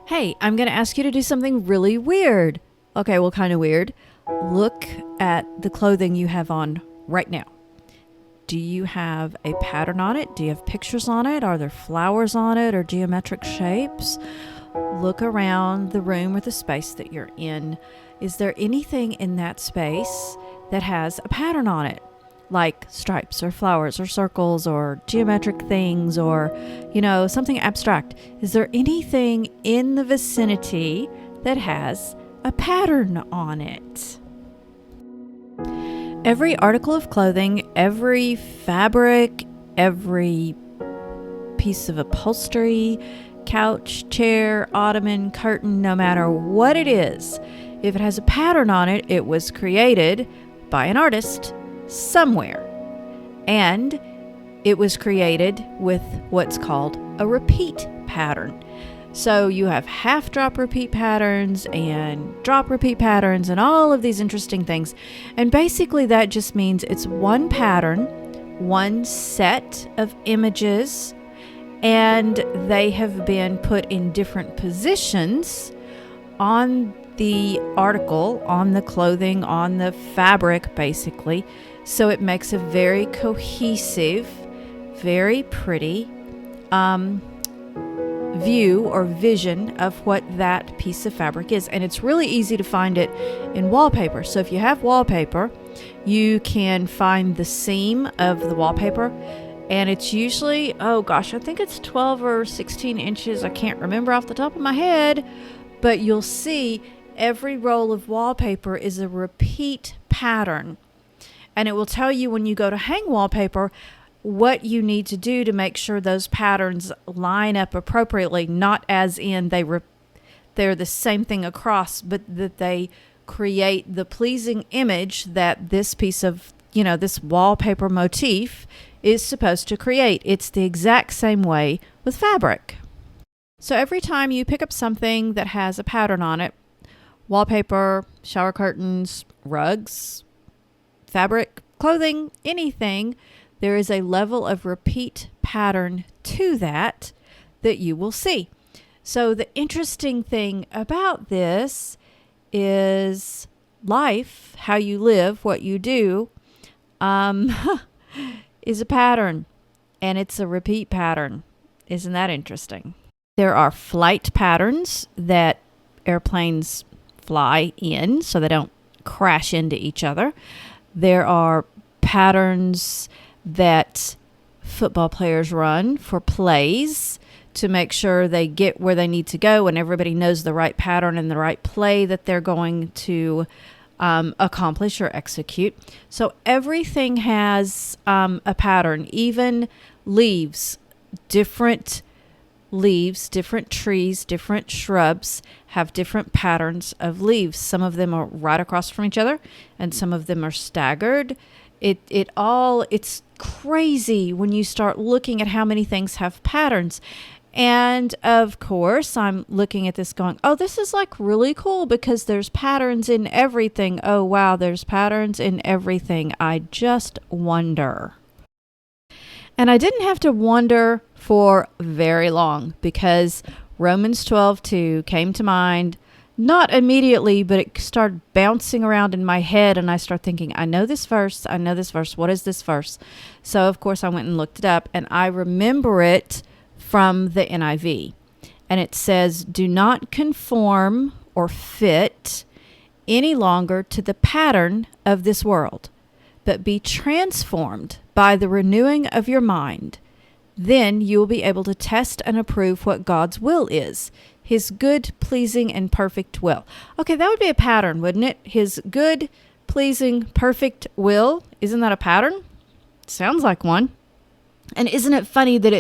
Hey, I'm going to ask you to do something really weird. Okay, well, kind of weird. Look at the clothing you have on right now. Do you have a pattern on it? Do you have pictures on it? Are there flowers on it or geometric shapes? Look around the room or the space that you're in. Is there anything in that space that has a pattern on it? Like stripes or flowers or circles or geometric things or, something abstract. Is there anything in the vicinity that has a pattern on it? Every article of clothing, every fabric, every piece of upholstery, couch, chair, ottoman, curtain, no matter what it is, if it has a pattern on it, it was created by an artist somewhere. And it was created with what's called a repeat pattern. So you have half drop repeat patterns and drop repeat patterns and all of these interesting things. And basically that just means it's one pattern, one set of images, and they have been put in different positions on the article, on the clothing, on the fabric, basically. So it makes a very cohesive, very pretty view or vision of what that piece of fabric is. And it's really easy to find it in wallpaper. So if you have wallpaper, you can find the seam of the wallpaper. And it's usually, I think it's 12 or 16 inches. I can't remember off the top of my head. But you'll see every roll of wallpaper is a repeat pattern. And it will tell you when you go to hang wallpaper what you need to do to make sure those patterns line up appropriately, not as in they're the same thing across, but that they create the pleasing image that this piece of, this wallpaper motif is supposed to create. It's the exact same way with fabric. So every time you pick up something that has a pattern on it, wallpaper, shower curtains, rugs, fabric, clothing, anything, there is a level of repeat pattern to that you will see. So the interesting thing about this is life, how you live, what you do, is a pattern, and it's a repeat pattern. Isn't that interesting? There are flight patterns that airplanes fly in so they don't crash into each other. There are patterns that football players run for plays to make sure they get where they need to go and everybody knows the right pattern and the right play that they're going to accomplish or execute. So everything has a pattern, even leaves, different trees, different shrubs have different patterns of leaves. Some of them are right across from each other and some of them are staggered. It's crazy when you start looking at how many things have patterns. And of course, I'm looking at this going, this is like really cool because there's patterns in everything. Oh, wow, there's patterns in everything. I just wonder. And I didn't have to wonder for very long because Romans 12:2 came to mind, not immediately, but it started bouncing around in my head and I started thinking, I know this verse. What is this verse? So of course I went and looked it up and I remember it from the NIV. And it says, do not conform or fit any longer to the pattern of this world, but be transformed by the renewing of your mind. Then you will be able to test and approve what God's will is, His good, pleasing, and perfect will. Okay, that would be a pattern, wouldn't it? His good, pleasing, perfect will. Isn't that a pattern? Sounds like one. And isn't it funny that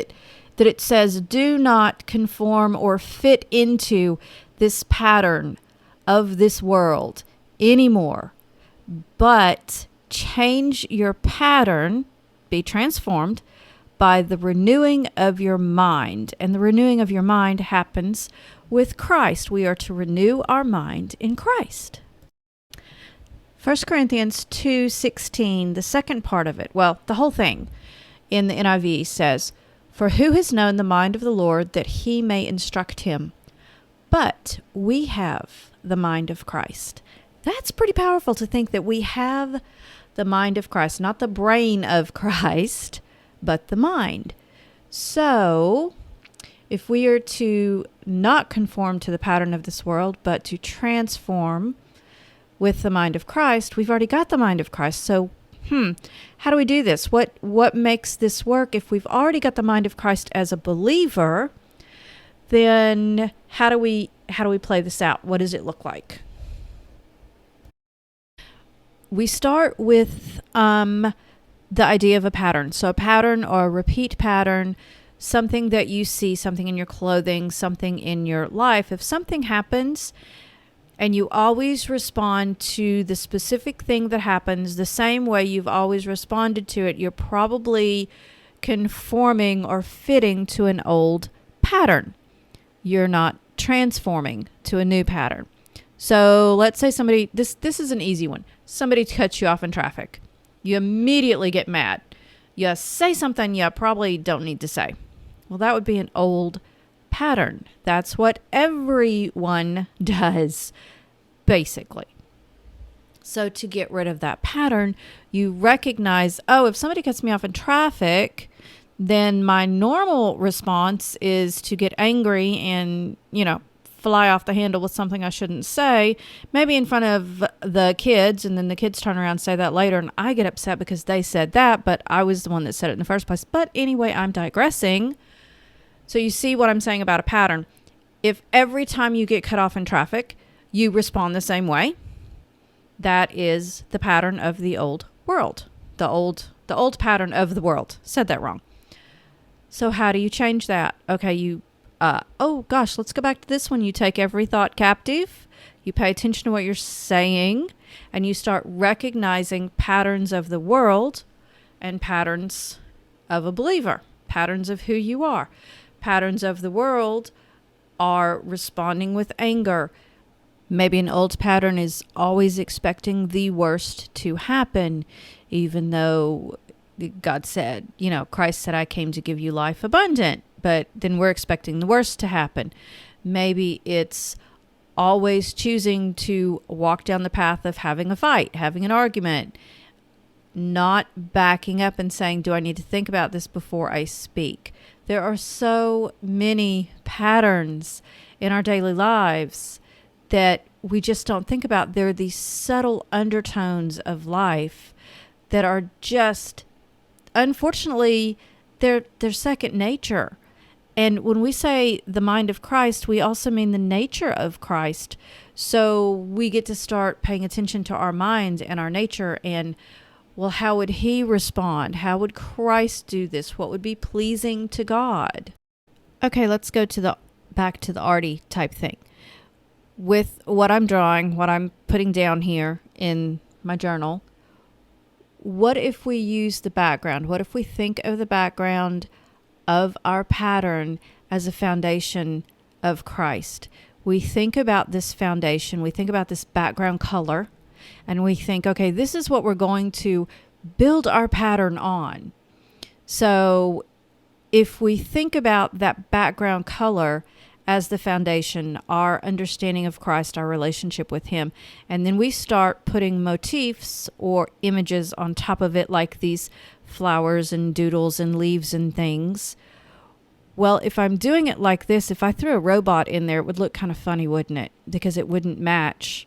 it says, do not conform or fit into this pattern of this world anymore, but change your pattern, be transformed by the renewing of your mind. And the renewing of your mind happens with Christ. We are to renew our mind in Christ. 1 Corinthians 2:16, the second part of it, well, the whole thing in the NIV says, For who has known the mind of the Lord that he may instruct him? But we have the mind of Christ. That's pretty powerful to think that we have the mind of Christ, not the brain of Christ, but the mind. So, if we are to not conform to the pattern of this world, but to transform with the mind of Christ, we've already got the mind of Christ. So, how do we do this? What makes this work? If we've already got the mind of Christ as a believer, then how do we play this out? What does it look like? We start with the idea of a pattern. So a pattern or a repeat pattern, something that you see, something in your clothing, something in your life. If something happens and you always respond to the specific thing that happens the same way you've always responded to it, you're probably conforming or fitting to an old pattern. You're not transforming to a new pattern. So let's say somebody, this is an easy one. Somebody cuts you off in traffic. You immediately get mad. You say something you probably don't need to say. Well, that would be an old pattern. That's what everyone does, basically. So to get rid of that pattern, you recognize, if somebody cuts me off in traffic, then my normal response is to get angry and, fly off the handle with something I shouldn't say, maybe in front of the kids, and then the kids turn around and say that later, and I get upset because they said that, but I was the one that said it in the first place. But anyway, I'm digressing. So you see what I'm saying about a pattern. If every time you get cut off in traffic, you respond the same way, that is the pattern of the old world, the old pattern of the world. Said that wrong. So how do you change that? Okay, let's go back to this one. You take every thought captive. You pay attention to what you're saying, and you start recognizing patterns of the world and patterns of a believer, patterns of who you are. Patterns of the world are responding with anger. Maybe an old pattern is always expecting the worst to happen, even though God said, Christ said, I came to give you life abundant, but then we're expecting the worst to happen. Maybe it's always choosing to walk down the path of having a fight, having an argument, not backing up and saying, do I need to think about this before I speak? There are so many patterns in our daily lives that we just don't think about. There are these subtle undertones of life that are just, unfortunately, they're second nature. And when we say the mind of Christ, we also mean the nature of Christ. So we get to start paying attention to our mind and our nature and, well, how would he respond? How would Christ do this? What would be pleasing to God? Okay, let's go back to the arty type thing. With what I'm drawing, what I'm putting down here in my journal, what if we use the background? What if we think of the background of our pattern as a foundation of Christ? We think about this foundation, we think about this background color, and we think, okay, this is what we're going to build our pattern on. So if we think about that background color as the foundation, our understanding of Christ, our relationship with him, and then we start putting motifs or images on top of it, like these flowers and doodles and leaves and things. Well, if I'm doing it like this, if I threw a robot in there, it would look kind of funny, wouldn't it? Because it wouldn't match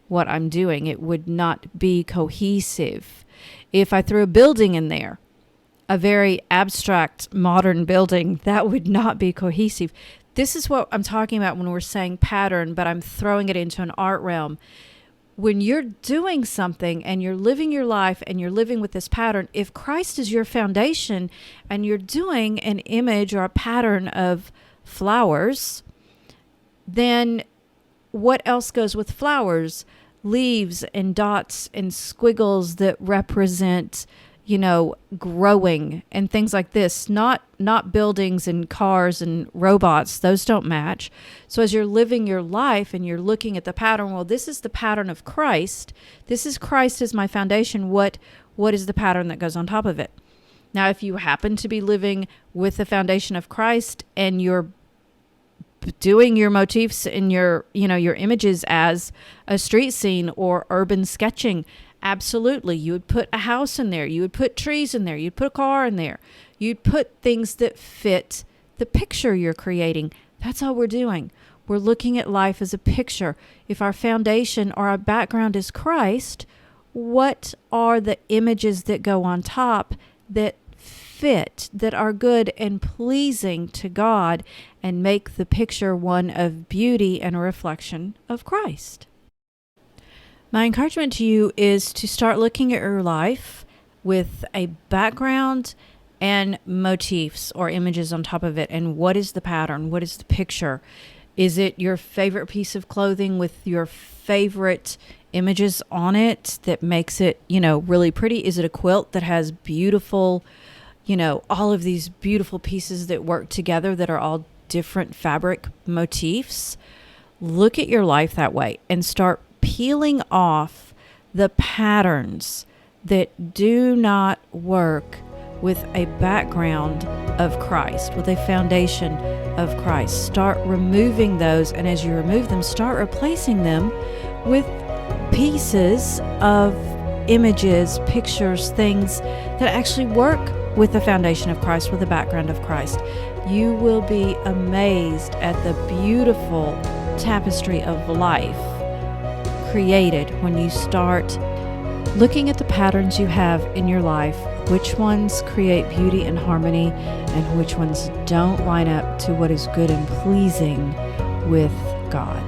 what I'm doing. It would not be cohesive. If I threw a building in there, a very abstract modern building, that would not be cohesive. This is what I'm talking about when we're saying pattern, but I'm throwing it into an art realm. When you're doing something and you're living your life and you're living with this pattern, if Christ is your foundation and you're doing an image or a pattern of flowers, then what else goes with flowers? Leaves and dots and squiggles that represent, growing and things like this, not buildings and cars and robots. Those don't match. So as you're living your life and you're looking at the pattern, well, this is the pattern of Christ. This is Christ as my foundation. What is the pattern that goes on top of it? Now, if you happen to be living with the foundation of Christ and you're doing your motifs in your, your images as a street scene or urban sketching. Absolutely. You would put a house in there. You would put trees in there. You'd put a car in there. You'd put things that fit the picture you're creating. That's all we're doing. We're looking at life as a picture. If our foundation or our background is Christ, what are the images that go on top that fit, that are good and pleasing to God and make the picture one of beauty and a reflection of Christ? My encouragement to you is to start looking at your life with a background and motifs or images on top of it. And what is the pattern? What is the picture? Is it your favorite piece of clothing with your favorite images on it that makes it, really pretty? Is it a quilt that has beautiful, all of these beautiful pieces that work together that are all different fabric motifs? Look at your life that way and start peeling off the patterns that do not work with a background of Christ, with a foundation of Christ. Start removing those, and as you remove them, start replacing them with pieces of images, pictures, things that actually work with the foundation of Christ, with the background of Christ. You will be amazed at the beautiful tapestry of life created when you start looking at the patterns you have in your life, which ones create beauty and harmony, and which ones don't line up to what is good and pleasing with God.